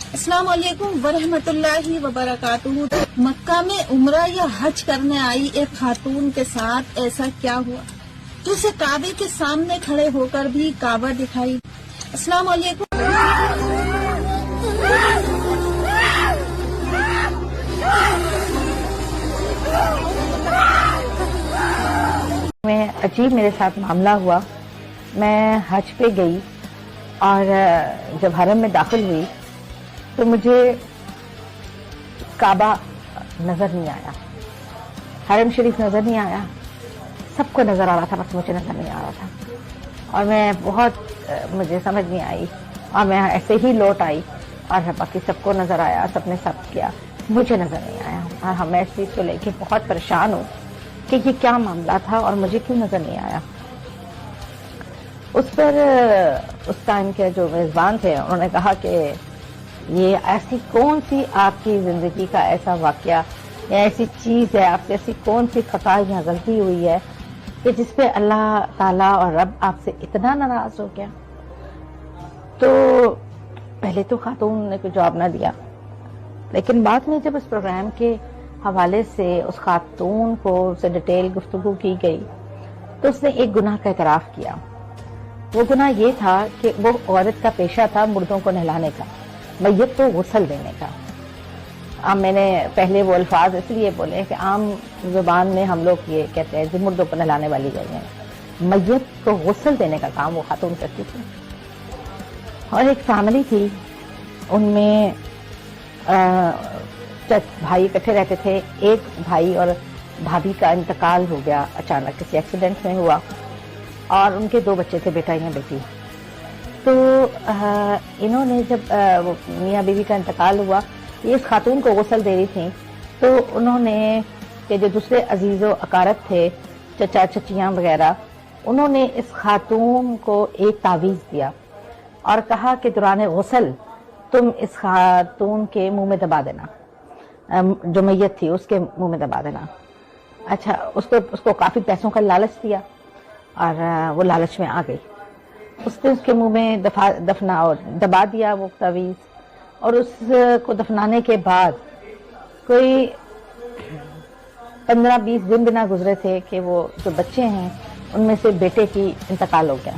अस्सलाम वालेकुम वरहमतुल्लाहि वबरकातुहू। मक्का में उम्रा या हज करने आई एक खातून के साथ ऐसा क्या हुआ जो उसे काबे के सामने खड़े होकर भी काबा दिखाई। अस्सलाम वालेकुम। में अजीब मेरे साथ मामला हुआ। मैं हज पे गई और जब हरम में दाखिल हुई तो मुझे काबा नजर नहीं आया, हरम शरीफ नजर नहीं आया। सबको नजर आ रहा था, बस मुझे नजर नहीं आ रहा था। और मैं मुझे समझ नहीं आई और मैं ऐसे ही लौट आई और बाकी सबको नजर आया, सबने सब किया, मुझे नजर नहीं आया। और मैं इस चीज को लेके बहुत परेशान हूँ कि ये क्या मामला था और मुझे क्यों नजर नहीं आया। उस पर उस टाइम के जो मेजबान थे उन्होंने कहा कि ये ऐसी कौन सी आपकी जिंदगी का ऐसा वाकया या ऐसी चीज है, आपसे ऐसी कौन सी खता या गलती हुई है कि जिसपे अल्लाह ताला और रब आपसे इतना नाराज हो गया। तो पहले तो खातून ने कोई जवाब ना दिया, लेकिन बाद में जब उस प्रोग्राम के हवाले से उस खातून को उससे डिटेल गुफ्तगू की गई तो उसने एक गुनाह का इतराफ किया। वो गुनाह ये था कि वो औरत का पेशा था मुर्दों को नहलाने का, मैयत को गुस्ल देने का। अब मैंने पहले वो अल्फाज इसलिए बोले कि आम जुबान में हम लोग ये कहते हैं जो मुर्दों को नहलाने वाली गई है, मैयत को गुस्ल देने का काम वो खातून करती थी। और एक फैमिली थी, उनमें भाई इकट्ठे रहते थे। एक भाई और भाभी का इंतकाल हो गया, अचानक किसी एक्सीडेंट में हुआ और उनके 2 बच्चे थे, बेटा या बेटी। तो इन्होंने जब वो मियाँ बीवी का इंतकाल हुआ, ये इस खातून को गुस्ल दे रही थी, तो उन्होंने कि जो दूसरे अजीज़ो अकारब थे, चचा चचियाँ वगैरह, उन्होंने इस खातून को एक तावीज़ दिया और कहा कि दौरान गुस्ल तुम इस खातून के मुंह में दबा देना, जो मैयत थी उसके मुंह में दबा देना। अच्छा, उसको काफी पैसों का लालच दिया और वो लालच में आ गई। उसने उसके मुंह में दबा दिया वो तावीज़। और उसको दफनाने के बाद कोई 15-20 दिन बिना गुजरे थे कि वो जो बच्चे हैं उनमें से बेटे की इंतकाल हो गया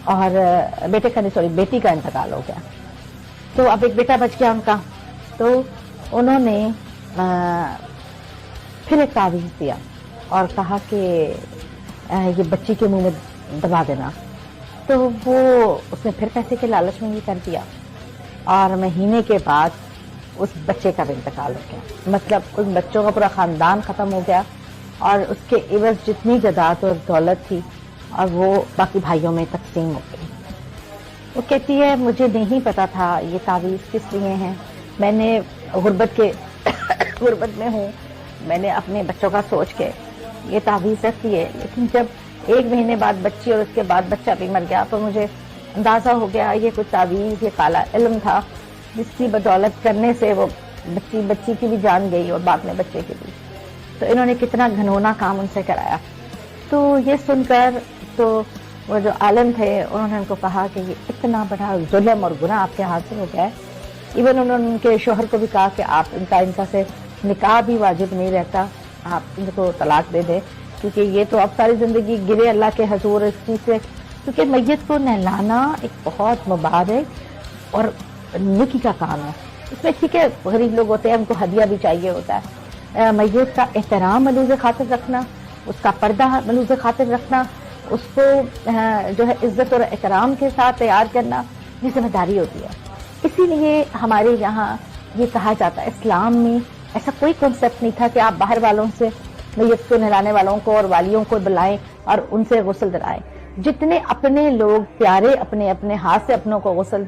और बेटी का इंतकाल हो गया। तो अब एक बेटा बच गया उनका। तो उन्होंने फिर एक तावीज़ दिया और कहा कि ये बच्ची के मुंह में दबा देना। तो वो उसने फिर पैसे के लालच में ये कर दिया और महीने के बाद उस बच्चे का भी इंतकाल हो गया। मतलब उस बच्चों का पूरा खानदान खत्म हो गया और उसके इवज जितनी जायदाद और दौलत थी और वो बाकी भाइयों में तकसीम हो गई। वो कहती है मुझे नहीं पता था ये तावीज़ किस लिए हैं, मैंने गुर्बत में हूँ, मैंने अपने बच्चों का सोच के ये तावीज़ रखी है। लेकिन जब 1 महीने बाद बच्ची और उसके बाद बच्चा भी मर गया तो मुझे अंदाजा हो गया ये कुछ तावीज़, ये काला इल्म था जिसकी बदौलत करने से वो बच्ची की भी जान गई और बाद में बच्चे की भी। तो इन्होंने कितना घिनौना काम उनसे कराया। तो ये सुनकर तो वो जो आलिम थे उन्होंने उनको कहा कि ये इतना बड़ा जुल्म और गुनाह आपके हाथ से हो गया है। इवन उन्होंने उनके शोहर को भी कहा कि आप इनका से निकाह भी वाजिब नहीं रहता, आप इनको तलाक दे दें, क्योंकि ये तो अब सारी जिंदगी गिरे अल्लाह के हजूर इस चीज से। क्योंकि मैयत को नहलाना एक बहुत मुबारक और नेकी का काम है। इसमें ठीक है गरीब लोग होते हैं, उनको हदिया भी चाहिए होता है। मैयत का एहतराम मलूज़ खातिर रखना, उसका पर्दा मलूज़ खातिर रखना, उसको जो है इज्जत और एहतराम के साथ तैयार करना, ये जिम्मेदारी होती है। इसीलिए हमारे यहाँ ये कहा जाता है, इस्लाम में ऐसा कोई कॉन्सेप्ट नहीं था कि आप बाहर वालों से मैयत को नहलाने वालों को और वालियों को बुलाएं और उनसे गुस्ल दिलाएं। जितने अपने लोग प्यारे अपने अपने हाथ से अपनों को गुस्ल